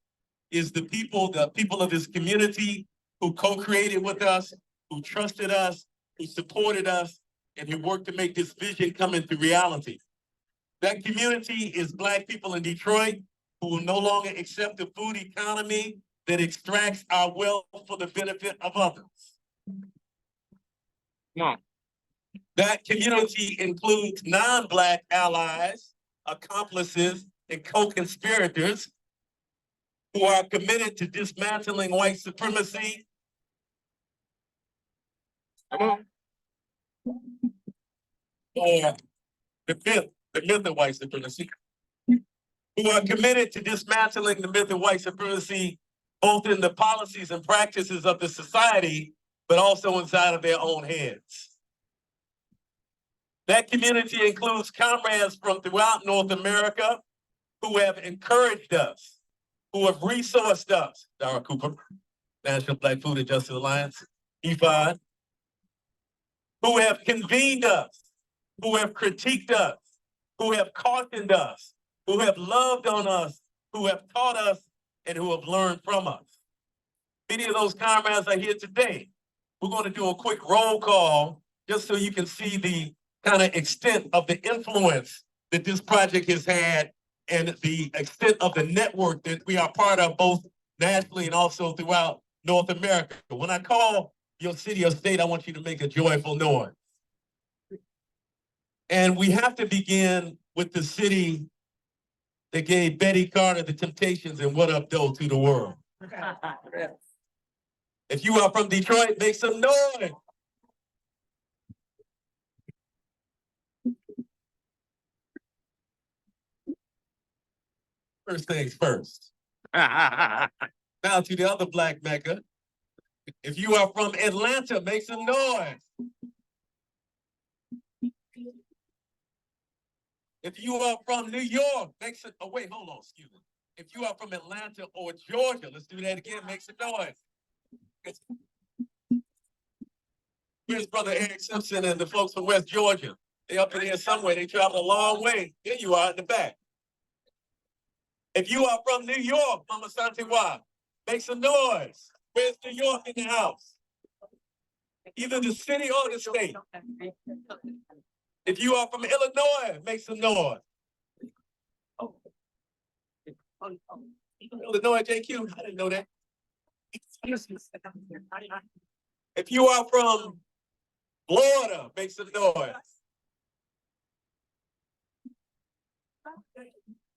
is the people of this community who co-created with us, who trusted us, who supported us, and who worked to make this vision come into reality. That community is Black people in Detroit who will no longer accept the food economy that extracts our wealth for the benefit of others. Come on. That community includes non-Black allies, accomplices, and co-conspirators who are committed to dismantling white supremacy. Come on. Or the myth of white supremacy, who are committed to dismantling the myth of white supremacy, both in the policies and practices of the society, but also inside of their own heads. That community includes comrades from throughout North America who have encouraged us, who have resourced us. Dara Cooper, National Black Food and Justice Alliance, EFOD, who have convened us, who have critiqued us, who have cautioned us, who have loved on us, who have taught us, and who have learned from us. Many of those comrades are here today. We're going to do a quick roll call just so you can see the kind of extent of the influence that this project has had and the extent of the network that we are part of both nationally and also throughout North America. When I call your city or state, I want you to make a joyful noise. And we have to begin with the city that gave Betty Carter the Temptations and What Up Doe to the world. If you are from Detroit, make some noise. First things first. Now to the other Black Mecca. If you are from Atlanta, make some noise. If you are from New York, make some, oh wait, hold on, excuse me. If you are from Atlanta or Georgia, let's do that again, make some noise. Here's Brother Eric Simpson and the folks from West Georgia. They up in here somewhere, they traveled a long way. There you are in the back. If you are from New York, Mama Santiwa, make some noise. Where's New York in the house? Either the city or the state. If you are from Illinois, make some noise. Illinois, JQ, I didn't know that. If you are from Florida, make some noise.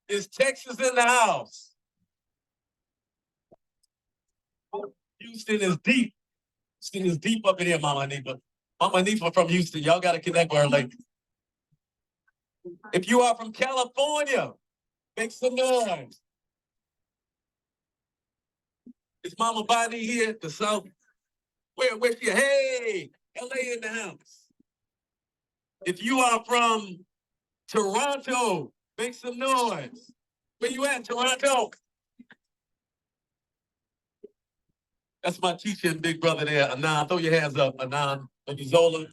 Is Texas in the house? Houston is deep. Houston is deep up in here, Mama Nifa. Mama Nifa from Houston. Y'all got to connect with her later. If you are from California, make some noise. Is Mama Bonnie here? The South? Where's she? Hey, LA in the house. If you are from Toronto, make some noise. Where you at, Toronto? That's my teacher and big brother there, Anan. Throw your hands up, Anan, Zola.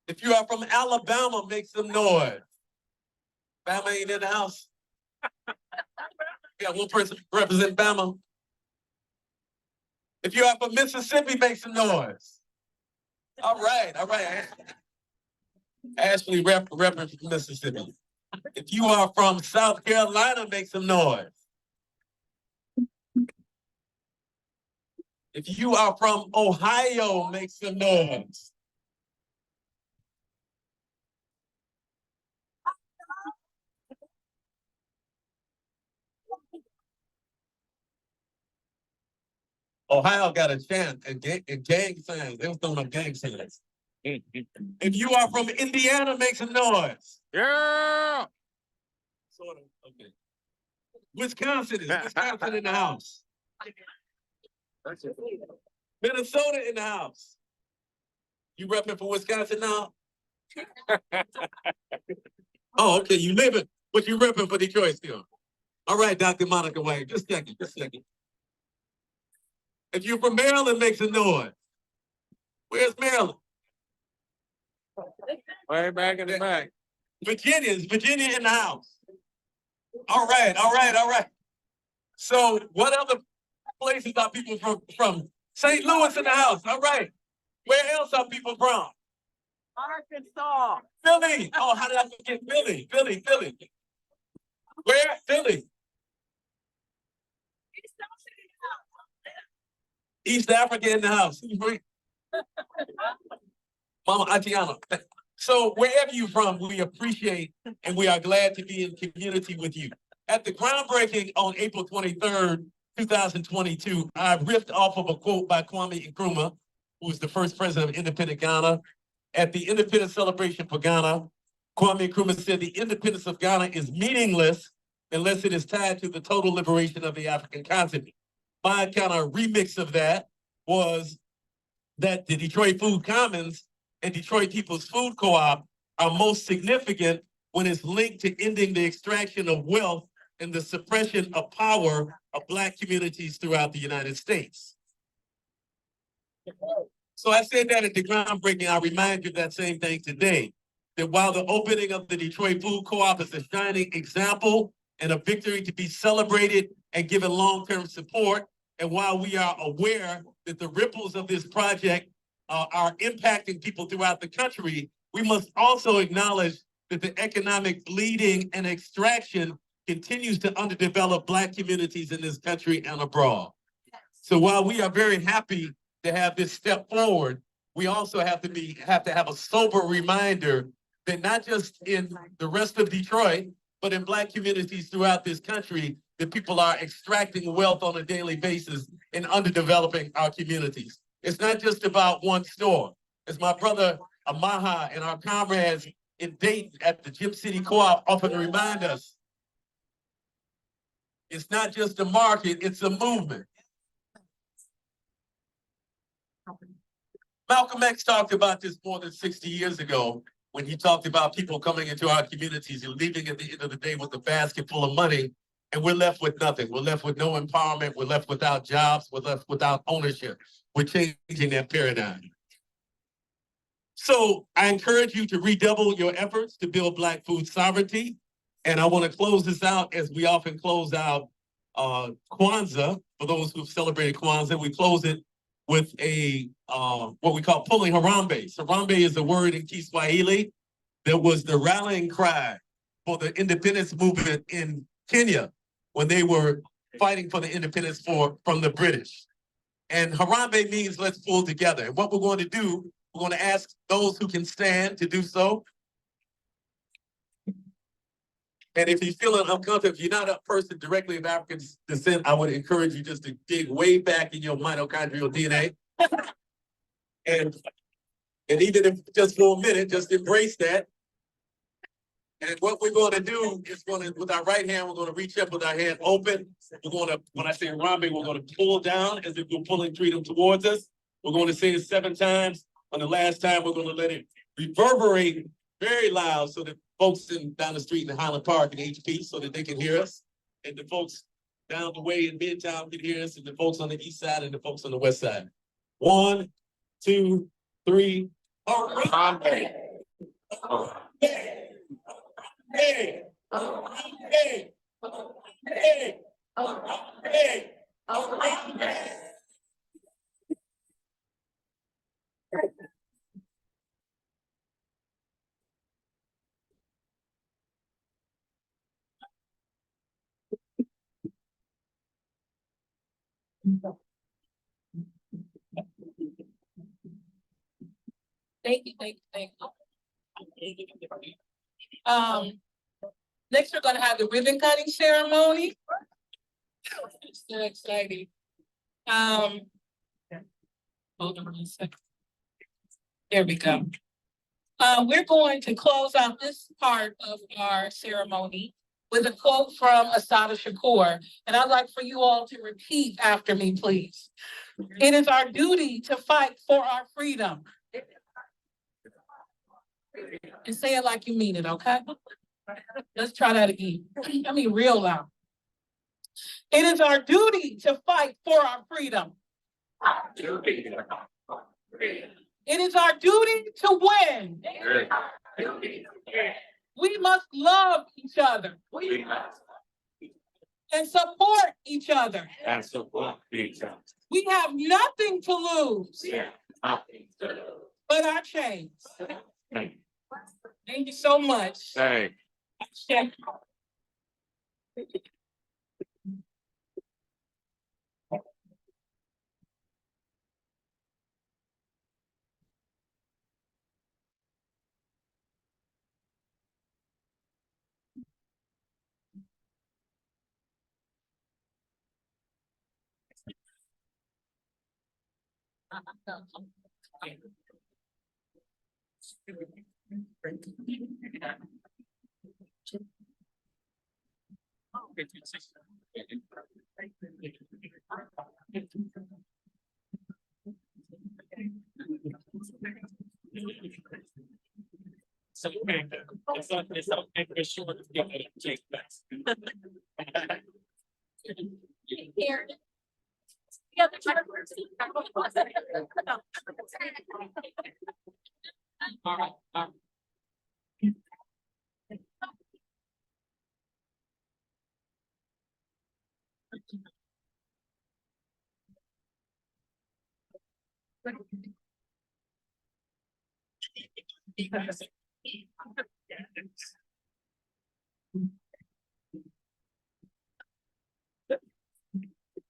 If you are from Alabama, make some noise. Bama ain't in the house. Got one person represent Bama. If you are from Mississippi, make some noise. All right. Ashley repping from Mississippi. If you are from South Carolina, make some noise. If you are from Ohio, make some noise. Ohio got a chant and gang signs. They was throwing up gang signs. If you are from Indiana, make some noise. Yeah. Sort of. Okay. Wisconsin in the house. Minnesota in the house. You repping for Wisconsin now? Oh, okay. You live it, but you repping for Detroit still. All right, Dr. Monica Wayne. Just a second. If you're from Maryland, make some noise. Where's Maryland? Way back in the back. Virginia in the house. All right. So what other places are people from? St. Louis in the house. All right. Where else are people from? Arkansas. Philly. Oh, how did I forget Philly? Where? Philly. East Africa in the house. Mama Atiana. So wherever you're from, we appreciate and we are glad to be in community with you. At the groundbreaking on April 23rd, 2022, I ripped off of a quote by Kwame Nkrumah, who was the first president of independent Ghana. At the independence celebration for Ghana, Kwame Nkrumah said the independence of Ghana is meaningless unless it is tied to the total liberation of the African continent. My kind of remix of that was that the Detroit Food Commons and Detroit People's Food Co-op are most significant when it's linked to ending the extraction of wealth and the suppression of power of Black communities throughout the United States. So I said that at the groundbreaking. I remind you of that same thing today, that while the opening of the Detroit Food Co-op is a shining example and a victory to be celebrated and given long-term support, and while we are aware that the ripples of this project are impacting people throughout the country, we must also acknowledge that the economic bleeding and extraction continues to underdevelop Black communities in this country and abroad. So while we are very happy to have this step forward, we also have to have a sober reminder that not just in the rest of Detroit, but in Black communities throughout this country, that people are extracting wealth on a daily basis and underdeveloping our communities. It's not just about one store. As my brother Amaha and our comrades in Dayton at the Gym City Co-op often remind us, it's not just a market, it's a movement. Malcolm X talked about this more than 60 years ago when he talked about people coming into our communities and leaving at the end of the day with a basket full of money, and we're left with nothing. We're left with no empowerment. We're left without jobs. We're left without ownership. We're changing that paradigm. So I encourage you to redouble your efforts to build Black food sovereignty. And I want to close this out as we often close out Kwanzaa. For those who've celebrated Kwanzaa, we close it with a what we call pulling Harambe. Harambe is a word in Kiswahili that was the rallying cry for the independence movement in Kenya when they were fighting for the independence from the British. And Harambe means let's pull together. And what we're going to do, we're going to ask those who can stand to do so. And if you're feeling uncomfortable, if you're not a person directly of African descent, I would encourage you just to dig way back in your mitochondrial DNA. And even if just for a minute, just embrace that. And what we're going to do is with our right hand, we're going to reach up with our hand open. We're going to, when I say Harambe, we're going to pull down as if we're pulling freedom towards us. We're going to say it 7 times. On the last time, we're going to let it reverberate very loud so that folks down the street in Highland Park and HP so that they can hear us. And the folks down the way in Midtown can hear us, and the folks on the east side and the folks on the west side. 1, 2, 3. Harambe. Hey. Hey. Hey. Hey. Hey. Thank you, thank you, thank you. Next we're gonna have the ribbon cutting ceremony. It's so exciting. Hold on one second. There we go. We're going to close out this part of our ceremony with a quote from Assata Shakur. And I'd like for you all to repeat after me, please. It is our duty to fight for our freedom. And say it like you mean it, okay? Let's try that again. I mean, real loud. It is our duty to fight for our freedom. It is our duty to win. We must love each other and support each other. We have nothing to lose but our chains. Thank you so much. Hey. It's okay for sure to get a Jake back. Here. Yeah, the all right, all right.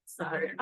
Sorry.